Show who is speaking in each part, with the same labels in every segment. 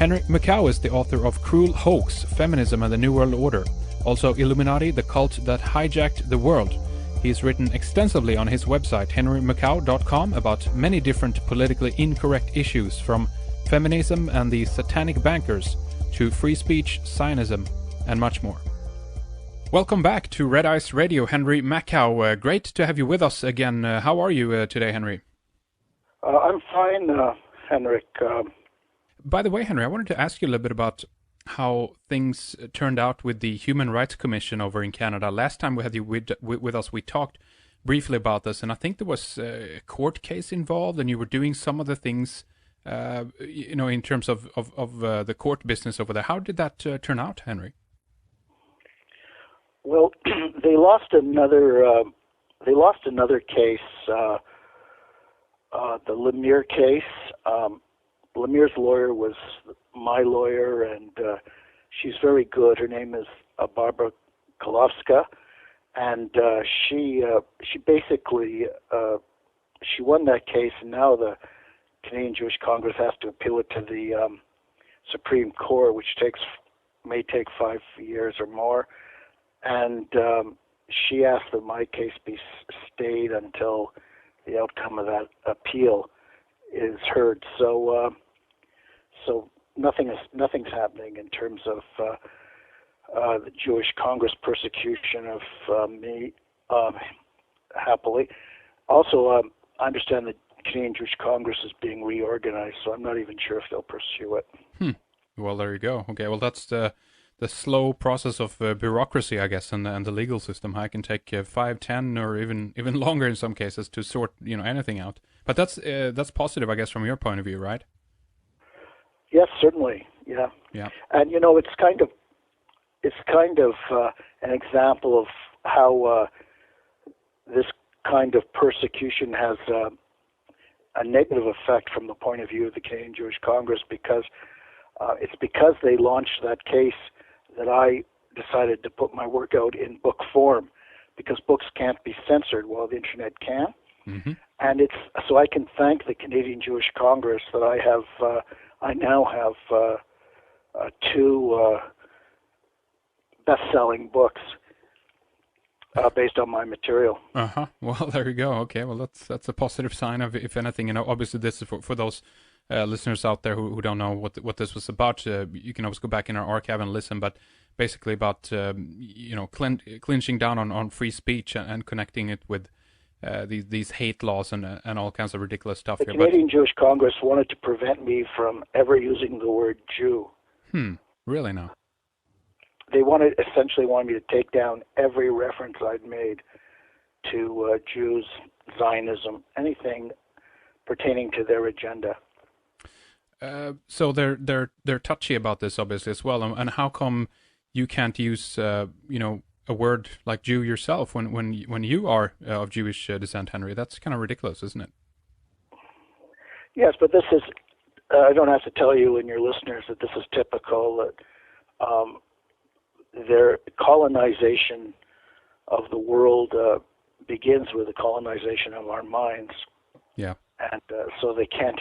Speaker 1: Henry Makow is the author of Cruel Hoax, Feminism and the New World Order, also Illuminati, the cult that hijacked the world. He's written extensively on his website henrymakow.com about many different politically incorrect issues, from feminism and the satanic bankers to free speech, Zionism, and much more. Welcome back to Red Ice Radio, Henry Makow. Great to have you with us again. How are you today, Henry?
Speaker 2: I'm fine, Henrik.
Speaker 1: By the way, Henry, I wanted to ask you a little bit about how things turned out with the Human Rights Commission over in Canada. Last time we had you with us, we talked briefly about this, and I think there was a court case involved, and you were doing some of the things, in terms of the court business over there. How did that turn out, Henry?
Speaker 2: Well, they lost another case, the Lemire case. Lemire's lawyer was my lawyer, and she's very good. Her name is Barbara Kolowska, and she basically she won that case, and now the Canadian Jewish Congress has to appeal it to the Supreme Court, which may take 5 years or more. And she asked that my case be stayed until the outcome of that appeal is heard. So nothing's happening in terms of the Jewish Congress persecution of me. Happily, also I understand that Canadian Jewish Congress is being reorganized, so I'm not even sure if they'll pursue it.
Speaker 1: Well, there you go. Okay, well that's the slow process of bureaucracy, I guess, and the legal system. It can take 5, 10, or even longer in some cases to sort anything out. But that's positive, I guess, from your point of view, right?
Speaker 2: Yes, certainly. Yeah.
Speaker 1: Yeah.
Speaker 2: And it's kind of an example of how this kind of persecution has a negative effect from the point of view of the Canadian Jewish Congress, because it's because they launched that case that I decided to put my work out in book form, because books can't be censored while the internet can. Mm-hmm. And it's so I can thank the Canadian Jewish Congress that I now have 2 best-selling books based on my material.
Speaker 1: Well, there you go. Okay, well that's a positive sign of, if anything. Obviously this is for those listeners out there who don't know what this was about. You can always go back in our archive and listen, but basically about clinching down on free speech and connecting it with these hate laws and all kinds of ridiculous stuff.
Speaker 2: The Canadian Jewish Congress wanted to prevent me from ever using the word Jew.
Speaker 1: Really now?
Speaker 2: They essentially wanted me to take down every reference I'd made to Jews, Zionism, anything pertaining to their agenda.
Speaker 1: So they're touchy about this, obviously, as well. And how come you can't use a word like Jew yourself when you are of Jewish descent, Henry? That's kind of ridiculous, isn't it?
Speaker 2: Yes, but this is I don't have to tell you and your listeners that this is typical, that their colonization of the world begins with the colonization of our minds.
Speaker 1: Yeah.
Speaker 2: And so they can't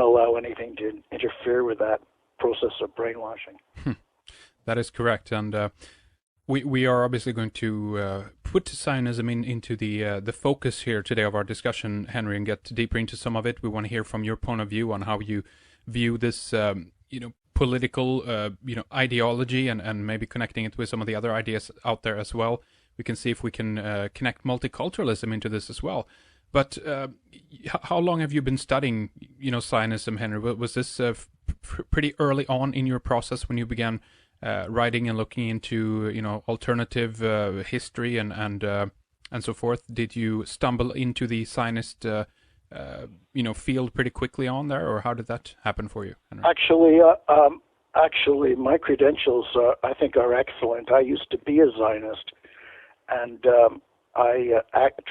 Speaker 2: allow anything to interfere with that process of brainwashing.
Speaker 1: That is correct, and we are obviously going to put Zionism into the focus here today of our discussion, Henry, and get deeper into some of it. We want to hear from your point of view on how you view this, political, ideology, and maybe connecting it with some of the other ideas out there as well. We can see if we can connect multiculturalism into this as well. But how long have you been studying, Zionism, Henry? Was this pretty early on in your process when you began writing and looking into, alternative history and so forth? Did you stumble into the Zionist, field pretty quickly on there, or how did that happen for you, Henry?
Speaker 2: Actually, my credentials, I think, are excellent. I used to be a Zionist, and I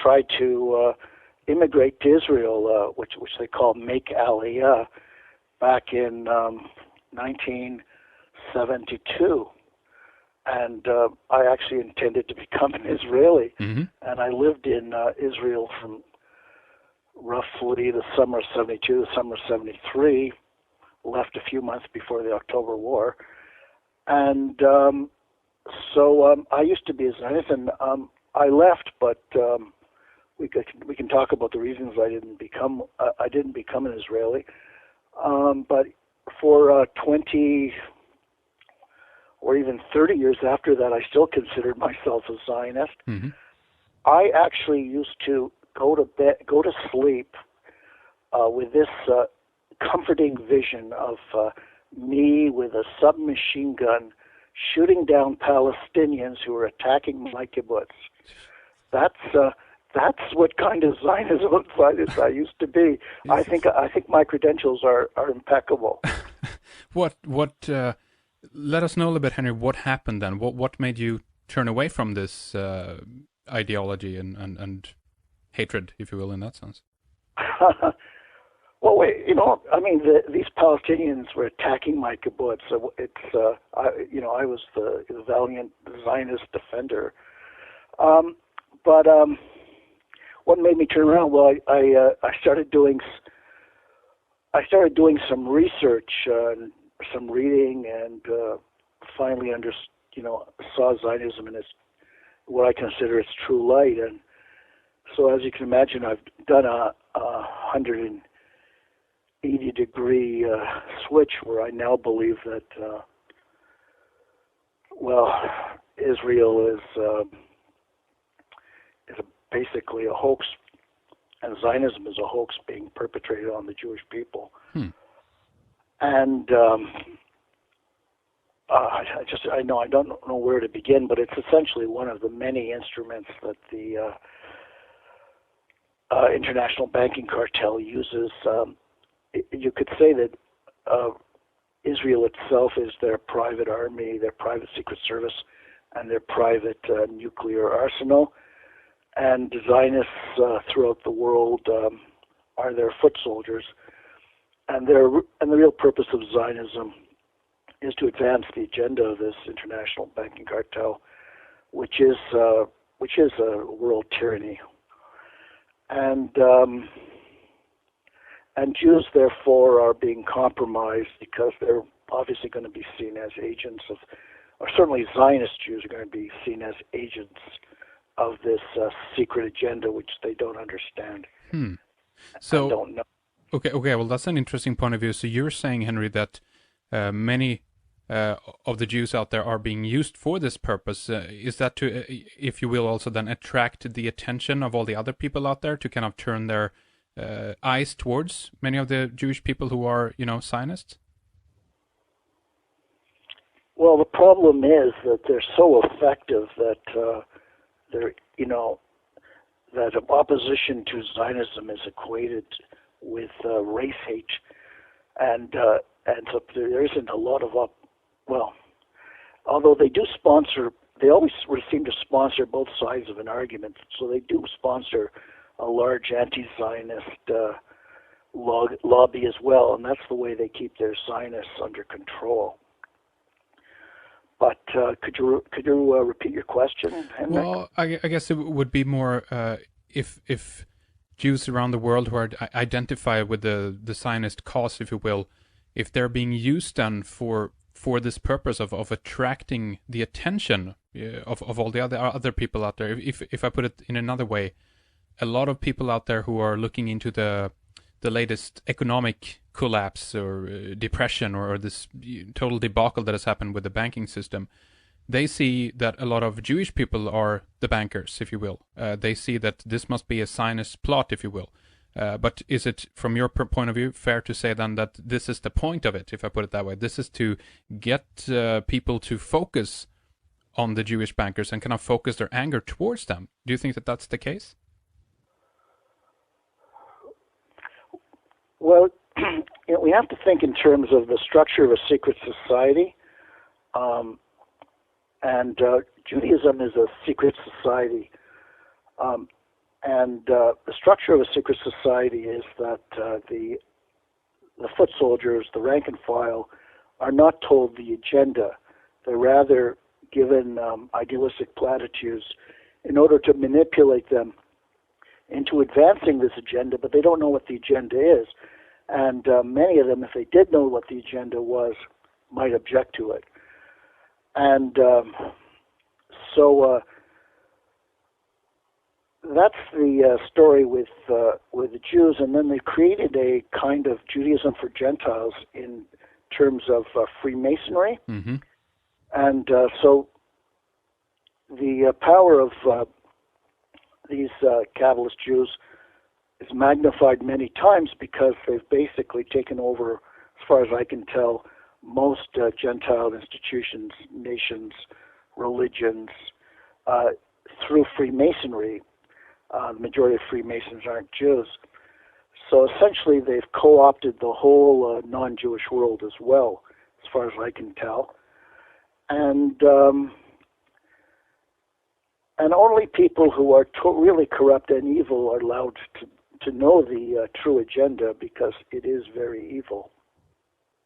Speaker 2: tried to immigrate to Israel, which they call make Aliyah, back in 1972. And I actually intended to become an Israeli. Mm-hmm. And I lived in Israel from roughly the summer of 72 to the summer of 73. left a few months before the October War. And I used to be a Zionist, and I left, but we can talk about the reasons I didn't become an Israeli. But for 20 or even 30 years after that, I still considered myself a Zionist.
Speaker 1: Mm-hmm.
Speaker 2: I actually used to go to sleep with this comforting vision of me with a submachine gun shooting down Palestinians who were attacking my kibbutz. That's what kind of Zionism I used to be. I think my credentials are impeccable.
Speaker 1: What? Let us know a little bit, Henry. What happened then? What made you turn away from this ideology and hatred, if you will, in that sense?
Speaker 2: Well, wait. These Palestinians were attacking my kibbutz. So I was the valiant Zionist defender. But what made me turn around? Well, I started doing some research, some reading, and finally saw Zionism in what I consider its true light. And so, as you can imagine, I've done a 180-degree switch where I now believe that Israel is basically a hoax, and Zionism is a hoax being perpetrated on the Jewish people. And I don't know where to begin, but it's essentially one of the many instruments that the international banking cartel uses. You could say that Israel itself is their private army, their private secret service, and their private nuclear arsenal. And Zionists throughout the world are their foot soldiers. And the real purpose of Zionism is to advance the agenda of this international banking cartel, which is a world tyranny. And Jews, therefore, are being compromised because they're obviously going to be seen as agents of, or certainly Zionist Jews are going to be seen as agents of this secret agenda, which they don't understand.
Speaker 1: So,
Speaker 2: don't know.
Speaker 1: Okay. Well, that's an interesting point of view. So you're saying, Henry, that many of the Jews out there are being used for this purpose. Is that to, if you will, also then attract the attention of all the other people out there to kind of turn their eyes towards many of the Jewish people who are, Zionists?
Speaker 2: Well, the problem is that they're so effective that that opposition to Zionism is equated with race hate, and so there isn't a lot of although they do sponsor, they always seem to sponsor both sides of an argument. So they do sponsor a large anti-Zionist lobby as well, and that's the way they keep their Zionists under control. But could you repeat your question, Henrik?
Speaker 1: Well, I guess it would be more if Jews around the world who are identify with the Zionist cause, if you will, if they're being used then for this purpose of attracting the attention of all the other people out there. If I put it in another way, a lot of people out there who are looking into the latest economic collapse or depression or this total debacle that has happened with the banking system, they see that a lot of Jewish people are the bankers, if you will. They see that this must be a Zionist plot, if you will. But is it, from your point of view, fair to say then that this is the point of it, if I put it that way? This is to get people to focus on the Jewish bankers and kind of focus their anger towards them. Do you think that that's the case?
Speaker 2: Well, we have to think in terms of the structure of a secret society. And Judaism is a secret society. And the structure of a secret society is that the foot soldiers, the rank and file, are not told the agenda. They're rather given idealistic platitudes in order to manipulate them into advancing this agenda, but they don't know what the agenda is. And many of them, if they did know what the agenda was, might object to it. And so that's the story with the Jews. And then they created a kind of Judaism for Gentiles in terms of Freemasonry.
Speaker 1: Mm-hmm.
Speaker 2: And so the power of these Kabbalist Jews is magnified many times because they've basically taken over, as far as I can tell, most Gentile institutions, nations, religions, through Freemasonry. The majority of Freemasons aren't Jews. So essentially they've co-opted the whole non-Jewish world as well, as far as I can tell. And only people who are really corrupt and evil are allowed to know the true agenda, because it is very evil.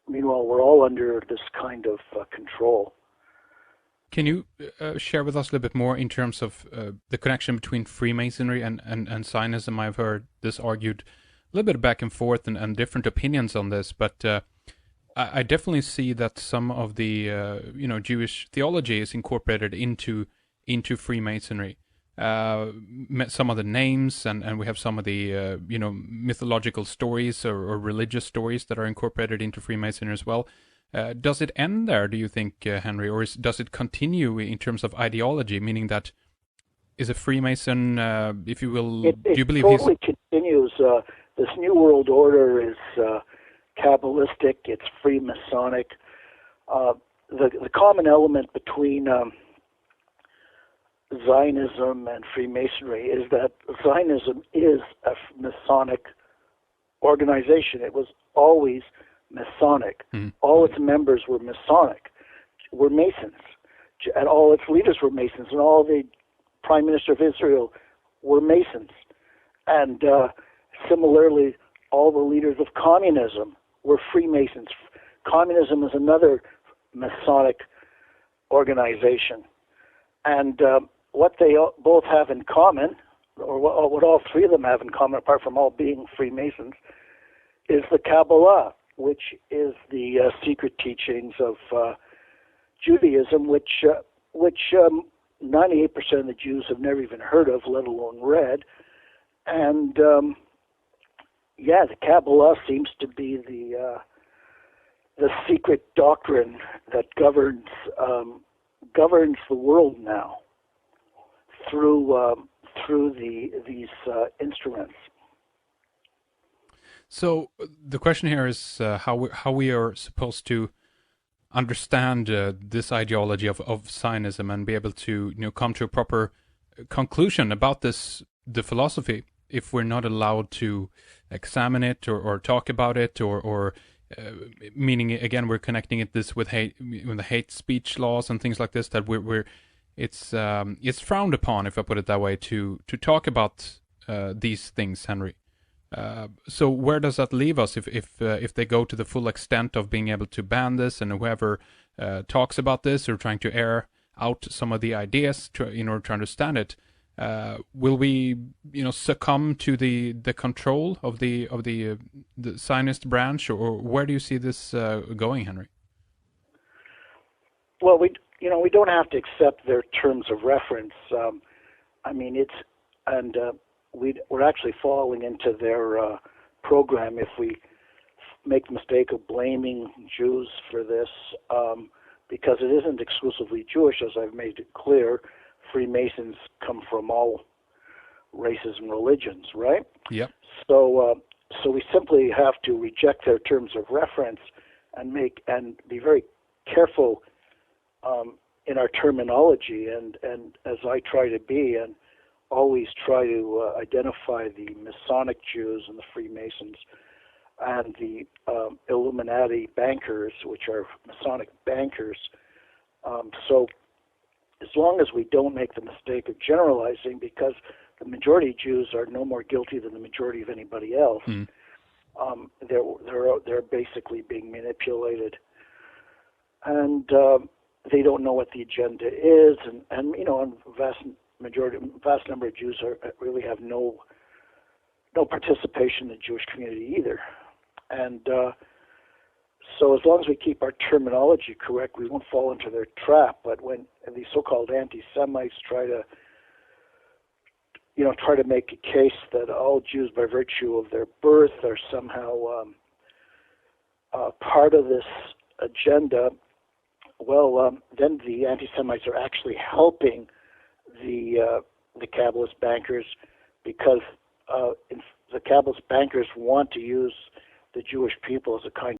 Speaker 2: Meanwhile, we're all under this kind of control.
Speaker 1: Can you share with us a little bit more in terms of the connection between Freemasonry and Zionism? I've heard this argued a little bit back and forth and different opinions on this, but I definitely see that some of the Jewish theology is incorporated into Freemasonry. Some of the names and we have some of the mythological stories or religious stories that are incorporated into Freemasonry as well. Does it end there, do you think, Henry, or does it continue in terms of ideology, meaning that is a Freemason, if you will, do you believe
Speaker 2: totally continues. This New World Order is Kabbalistic, it's Freemasonic. The common element between Zionism and Freemasonry is that Zionism is a Masonic organization. It was always Masonic.
Speaker 1: Mm-hmm.
Speaker 2: All its members were Masonic, were Masons, and all its leaders were Masons, and all the Prime Minister of Israel were Masons. And similarly, all the leaders of communism were Freemasons. Communism is another Masonic organization. And what they both have in common, or what all three of them have in common, apart from all being Freemasons, is the Kabbalah, which is the secret teachings of Judaism, which 98% of the Jews have never even heard of, let alone read. And the Kabbalah seems to be the secret doctrine that governs the world now through these instruments.
Speaker 1: So the question here is how we are supposed to understand this ideology of Zionism and be able to come to a proper conclusion about the philosophy, if we're not allowed to examine it or talk about it, or meaning again we're connecting this with the hate speech laws and things like this, that it's frowned upon, if I put it that way, to talk about these things, Henry. So where does that leave us if they go to the full extent of being able to ban this, and whoever talks about this or trying to air out some of the ideas in order to understand it, will we succumb to the control of the Zionist branch, or where do you see this going, Henry?
Speaker 2: Well, we don't have to accept their terms of reference. We're actually falling into their program if we make the mistake of blaming Jews for this, because it isn't exclusively Jewish, as I've made it clear. Freemasons come from all races and religions, right?
Speaker 1: Yep.
Speaker 2: So we simply have to reject their terms of reference and be very careful in our terminology, and as I try to be, and always try to identify the Masonic Jews and the Freemasons and the Illuminati bankers, which are Masonic bankers. So as long as we don't make the mistake of generalizing, because the majority of Jews are no more guilty than the majority of anybody else, they're basically being manipulated, and they don't know what the agenda is, and vast number of Jews really have no participation in the Jewish community either. And so as long as we keep our terminology correct, we won't fall into their trap. But when these so-called anti-Semites try to make a case that all Jews, by virtue of their birth, are somehow part of this agenda, well, then the anti-Semites are actually helping the Kabbalist bankers, because the Kabbalist bankers want to use the Jewish people as a kind